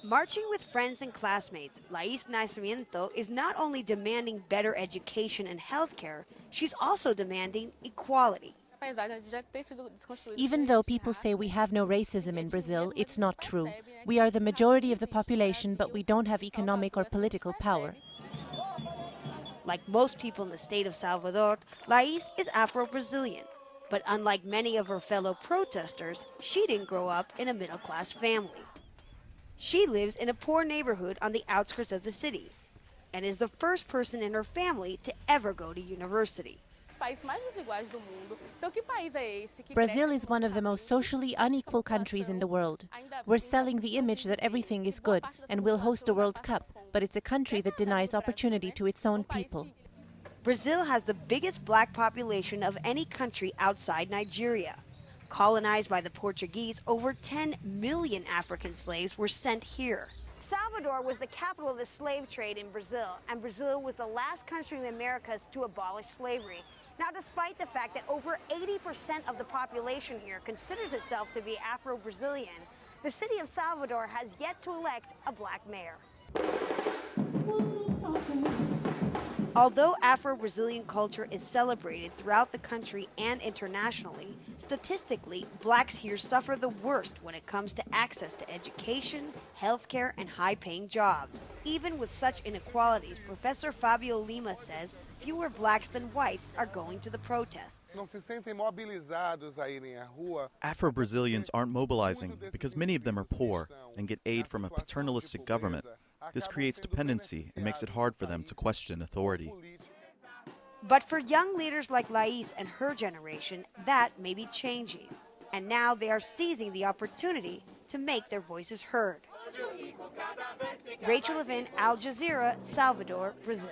Marching with friends and classmates, Lais Nascimento is not only demanding better education and healthcare, she's also demanding equality. Even though people say we have no racism in Brazil, it's not true. We are the majority of the population, but we don't have economic or political power. Like most people in the state of Salvador, Lais is Afro Brazilian. But unlike many of her fellow protesters, she didn't grow up in a middle class family. She lives in a poor neighborhood on the outskirts of the city and is the first person in her family to ever go to university. Brazil is one of the most socially unequal countries in the world. We're selling the image that everything is good and will host a World Cup, but it's a country that denies opportunity to its own people. Brazil has the biggest black population of any country outside Nigeria. Colonized by the Portuguese, over 10 million African slaves were sent here. Salvador was the capital of the slave trade in Brazil, and Brazil was the last country in the Americas to abolish slavery. Now, despite the fact that over 80% of the population here considers itself to be Afro-Brazilian, the city of Salvador has yet to elect a black mayor. Although Afro-Brazilian culture is celebrated throughout the country and internationally, statistically, blacks here suffer the worst when it comes to access to education, healthcare, and high-paying jobs. Even with such inequalities, Professor Fabio Lima says fewer blacks than whites are going to the protests. Afro-Brazilians aren't mobilizing because many of them are poor and get aid from a paternalistic government. This creates dependency and makes it hard for them to question authority. But for young leaders like Lais and her generation, that may be changing. And now they are seizing the opportunity to make their voices heard. Rachel Levin, Al Jazeera, Salvador, Brazil.